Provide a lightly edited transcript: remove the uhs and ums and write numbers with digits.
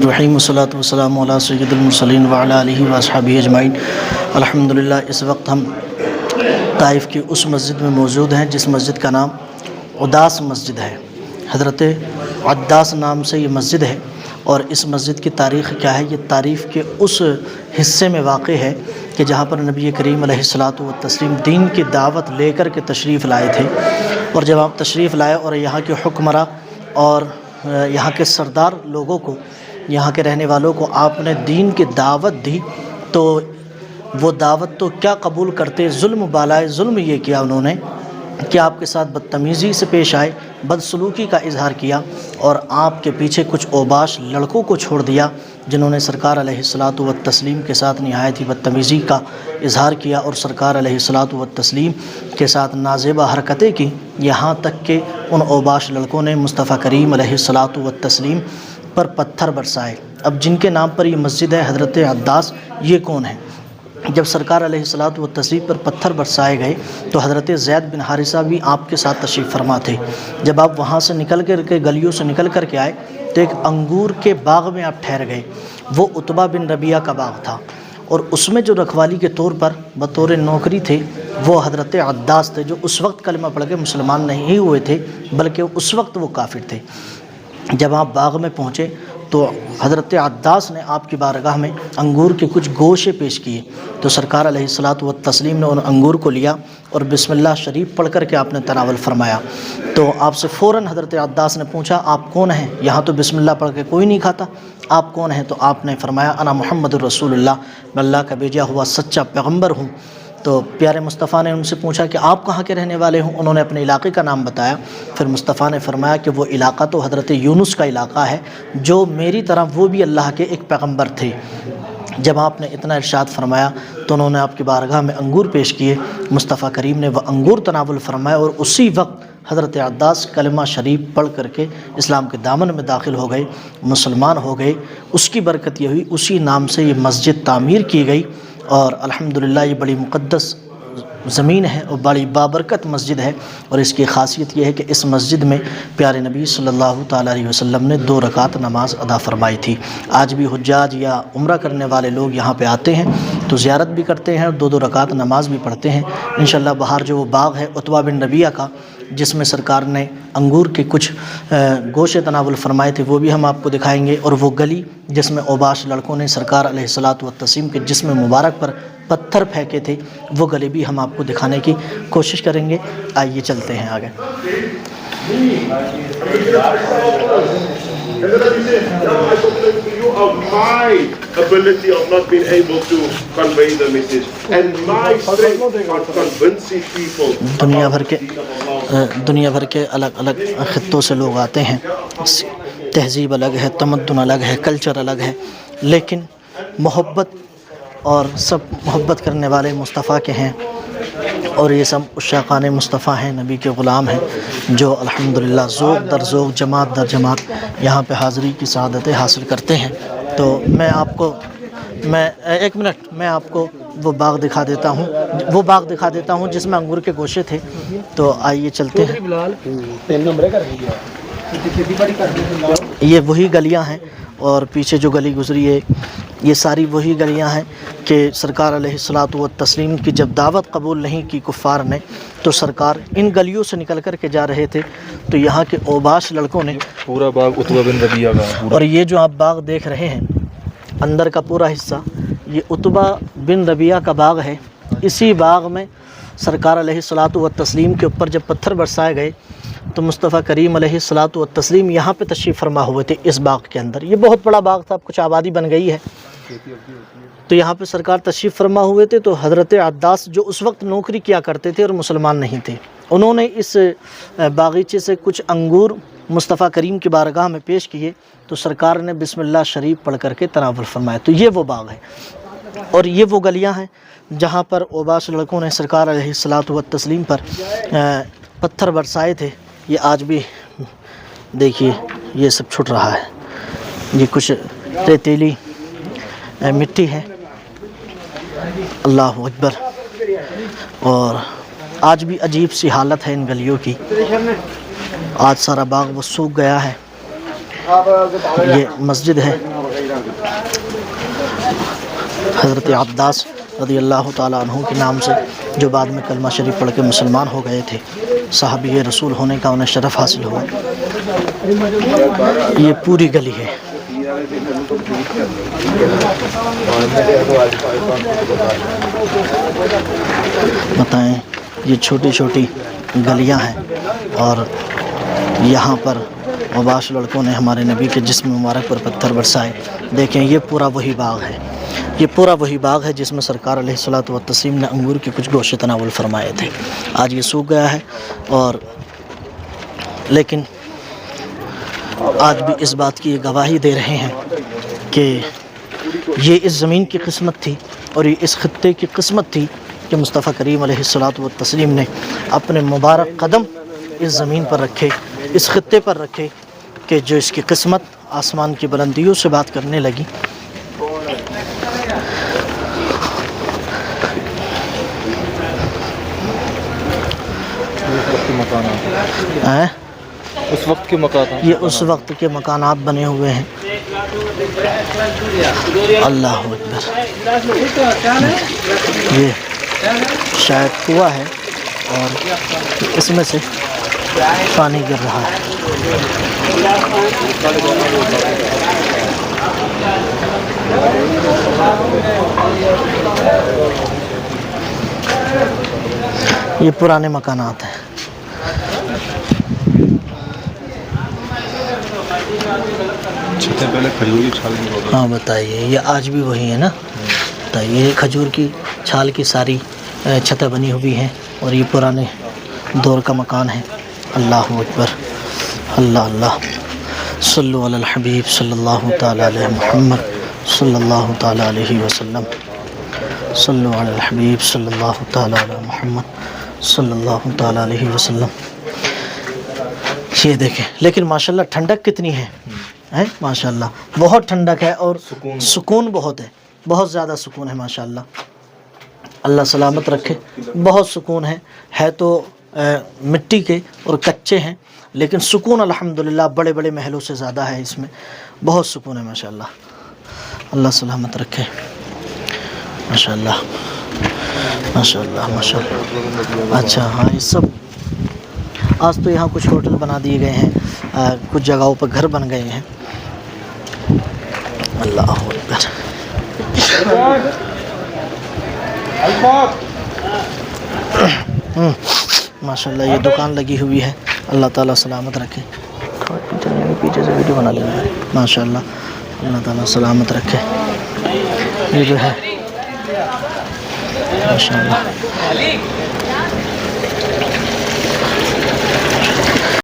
الرحیم والصلاۃ والسلام علی سید المرسلین وعلی آلہ واصحابہ اجمعین۔ الحمدللہ اس وقت ہم طائف کی اس مسجد میں موجود ہیں جس مسجد کا نام عداس مسجد ہے۔ حضرت عداس نام سے یہ مسجد ہے، اور اس مسجد کی تاریخ کیا ہے؟ یہ طائف کے اس حصے میں واقع ہے کہ جہاں پر نبی کریم علیہ الصلاۃ والتسلیم دین کی دعوت لے کر کے تشریف لائے تھے، اور جب آپ تشریف لائے اور یہاں کے حکمراں اور یہاں کے سردار لوگوں کو، یہاں کے رہنے والوں کو آپ نے دین کی دعوت دی، تو وہ دعوت تو کیا قبول کرتے، ظلم بالائے ظلم یہ کیا انہوں نے کہ آپ کے ساتھ بدتمیزی سے پیش آئے، بدسلوکی کا اظہار کیا، اور آپ کے پیچھے کچھ اوباش لڑکوں کو چھوڑ دیا جنہوں نے سرکار علیہ الصلاۃ والتسلیم کے ساتھ نہایت ہی بدتمیزی کا اظہار کیا، اور سرکار علیہ الصلاۃ والتسلیم کے ساتھ نازیبہ حرکتیں کی، یہاں تک کہ ان اوباش لڑکوں نے مصطفیٰ کریم علیہ الصلاۃ والتسلیم پر پتھر برسائے۔ اب جن کے نام پر یہ مسجد ہے حضرت عداس، یہ کون ہیں؟ جب سرکار علیہ الصلاۃ والتسلیم پر پتھر برسائے گئے تو حضرت زید بن حارثہ بھی آپ کے ساتھ تشریف فرما تھے۔ جب آپ وہاں سے نکل کر کے گلیوں سے نکل کر کے آئے تو ایک انگور کے باغ میں آپ ٹھہر گئے، وہ عتبہ بن ربیعہ کا باغ تھا، اور اس میں جو رکھوالی کے طور پر بطور نوکری تھے وہ حضرت عداس تھے، جو اس وقت کلمہ پڑھ کے مسلمان نہیں ہوئے تھے بلکہ اس وقت وہ کافر تھے۔ جب آپ باغ میں پہنچے تو حضرت عداس نے آپ کی بارگاہ میں انگور کے کچھ گوشے پیش کیے، تو سرکار علیہ الصلاۃ والتسلیم نے ان انگور کو لیا اور بسم اللہ شریف پڑھ کر کے آپ نے تناول فرمایا۔ تو آپ سے فوراً حضرت عداس نے پوچھا آپ کون ہیں؟ یہاں تو بسم اللہ پڑھ کے کوئی نہیں کھاتا، آپ کون ہیں؟ تو آپ نے فرمایا انا محمد الرسول اللہ، میں اللہ کا بھیجا ہوا سچا پیغمبر ہوں۔ تو پیارے مصطفیٰ نے ان سے پوچھا کہ آپ کہاں کے رہنے والے ہوں؟ انہوں نے اپنے علاقے کا نام بتایا۔ پھر مصطفیٰ نے فرمایا کہ وہ علاقہ تو حضرت یونس کا علاقہ ہے، جو میری طرح وہ بھی اللہ کے ایک پیغمبر تھے۔ جب آپ نے اتنا ارشاد فرمایا تو انہوں نے آپ کی بارگاہ میں انگور پیش کیے، مصطفیٰ کریم نے وہ انگور تناول فرمایا، اور اسی وقت حضرت عداس کلمہ شریف پڑھ کر کے اسلام کے دامن میں داخل ہو گئے، مسلمان ہو گئے۔ اس کی برکت یہ ہوئی، اسی نام سے یہ مسجد تعمیر کی گئی، اور الحمدللہ یہ بڑی مقدس زمین ہے اور بڑی بابرکت مسجد ہے۔ اور اس کی خاصیت یہ ہے کہ اس مسجد میں پیارے نبی صلی اللہ تعالیٰ علیہ وسلم نے 2 رکعت نماز ادا فرمائی تھی۔ آج بھی حجاج یا عمرہ کرنے والے لوگ یہاں پہ آتے ہیں تو زیارت بھی کرتے ہیں اور 2 رکعت نماز بھی پڑھتے ہیں۔ انشاءاللہ باہر جو وہ باغ ہے عتبہ بن ربیعہ کا، جس میں سرکار نے انگور کے کچھ گوشے تناول فرمائے تھے، وہ بھی ہم آپ کو دکھائیں گے، اور وہ گلی جس میں اوباش لڑکوں نے سرکار علیہ الصلاۃ والتسلیم کے جسم مبارک پر پتھر پھینکے تھے، وہ گلی بھی ہم آپ کو دکھانے کی کوشش کریں گے۔ آئیے چلتے ہیں آگے۔ My ability of not being able to convey the message and my strength of convincing people دنیا بھر کے الگ الگ خطوں سے لوگ آتے ہیں، تہذیب الگ ہے، تمدن الگ ہے، کلچر الگ ہے، لیکن محبت اور سب محبت کرنے والے مصطفیٰ کے ہیں، اور یہ سب عشاقان مصطفیٰ ہیں، نبی کے غلام ہیں، جو الحمدللہ ذوق در ذوق، جماعت در جماعت یہاں پہ حاضری کی سعادتیں حاصل کرتے ہیں۔ تو میں آپ کو ایک منٹ میں آپ کو وہ باغ دکھا دیتا ہوں جس میں انگور کے گوشے تھے۔ تو آئیے چلتے ہیں۔ یہ وہی گلیاں ہیں، اور پیچھے جو گلی گزری ہے یہ ساری وہی گلیاں ہیں کہ سرکار علیہ الصلاۃ والتسلیم کی جب دعوت قبول نہیں کی کفار نے تو سرکار ان گلیوں سے نکل کر کے جا رہے تھے، تو یہاں کے اوباش لڑکوں نے پورا باغ عتبہ بن ربیعہ کا، اور یہ جو آپ باغ دیکھ رہے ہیں اندر کا پورا حصہ، یہ عتبہ بن ربیعہ کا باغ ہے۔ اسی باغ میں سرکار علیہ الصلاۃ والتسلیم کے اوپر جب پتھر برسائے گئے تو مصطفیٰ کریم علیہ الصلاۃ والتسلیم یہاں پہ تشریف فرما ہوئے تھے، اس باغ کے اندر۔ یہ بہت بڑا باغ تھا، اب کچھ آبادی بن گئی ہے، تو یہاں پہ سرکار تشریف فرما ہوئے تھے۔ تو حضرت عداس جو اس وقت نوکری کیا کرتے تھے اور مسلمان نہیں تھے، انہوں نے اس باغیچے سے کچھ انگور مصطفیٰ کریم کی بارگاہ میں پیش کیے، تو سرکار نے بسم اللہ شریف پڑھ کر کے تناول فرمایا۔ تو یہ وہ باغ ہے، اور یہ وہ گلیاں ہیں جہاں پر اوباش لڑکوں نے سرکار علیہ الصلاۃ والتسلیم پر پتھر برسائے تھے۔ یہ آج بھی دیکھیے یہ سب چھٹ رہا ہے، یہ کچھ ریتیلی مٹی ہے۔ اللہ اکبر۔ اور آج بھی عجیب سی حالت ہے ان گلیوں کی، آج سارا باغ وہ سوکھ گیا ہے۔ یہ مسجد ہے حضرت عباس رضی اللہ تعالیٰ عنہ کے نام سے، جو بعد میں کلمہ شریف پڑھ کے مسلمان ہو گئے تھے، صحابی رسول ہونے کا انہیں شرف حاصل ہوا۔ یہ پوری گلی ہے۔ بتائیں، یہ چھوٹی چھوٹی گلیاں ہیں، اور یہاں پر اوباش لڑکوں نے ہمارے نبی کے جسم مبارک پر پتھر برسائے۔ دیکھیں، یہ پورا وہی باغ ہے، یہ پورا وہی باغ ہے جس میں سرکار علیہ الصلوۃ والتسلیم نے انگور کے کچھ گوشے تناول فرمائے تھے۔ آج یہ سوکھ گیا ہے، اور لیکن آج بھی اس بات کی یہ گواہی دے رہے ہیں کہ یہ اس زمین کی قسمت تھی، اور یہ اس خطے کی قسمت تھی کہ مصطفیٰ کریم علیہ الصلوۃ والتسلیم نے اپنے مبارک قدم اس زمین پر رکھے، اس خطے پر رکھے، کہ جو اس کی قسمت آسمان کی بلندیوں سے بات کرنے لگی۔ اس وقت کے مکانات، یہ اس وقت کے مکانات بنے ہوئے ہیں۔ اللہ اکبر۔ یہ شاید کنواں ہے، اور اس میں سے پانی گر رہا ہے۔ یہ پرانے مکانات ہیں۔ چھتیں پہلے کھجور کی چھال کی ہوتی ہیں۔ ہاں بتائیے، یہ آج بھی وہی ہے نا؟ بتائیے، یہ کھجور کی چھال کی ساری چھتیں بنی ہوئی ہیں، اور یہ پرانے دور کا مکان ہے۔ اللہ اکبر، اللہ اللہ، صلو علی الحبیب صلی اللہ تعالیٰ علیہ محمد صلی اللہ تعالیٰ علیہ وسلم، صلو علی الحبیب صلی اللہ تعالیٰ علیہ محمد صلی اللہ تعالیٰ علیہ وسلم۔ یہ دیکھیں، لیکن ماشاءاللہ ٹھنڈک کتنی ہے، ماشاءاللہ بہت ٹھنڈک ہے، اور سکون بہت ہے، بہت زیادہ سکون ہے ماشاءاللہ۔ اللہ سلامت رکھے، بہت سکون ہے تو مٹی کے اور کچے ہیں، لیکن سکون الحمدللہ بڑے بڑے محلوں سے زیادہ ہے اس میں، بہت سکون ہے ماشاءاللہ۔ اللہ سلامت رکھے، ماشاءاللہ ماشاءاللہ ماشاءاللہ۔ اچھا ہاں، یہ سب آج تو یہاں کچھ ہوٹل بنا دیے گئے ہیں، کچھ جگہوں پر گھر بن گئے ہیں۔ اللہ اکبر۔ ماشاءاللہ یہ دکان لگی ہوئی ہے، اللہ تعالیٰ سلامت رکھے۔ پیچھے سے ویڈیو بنا لینا ہے، ماشاءاللہ اللہ تعالیٰ سلامت رکھے۔ یہ جو ہے ماشاءاللہ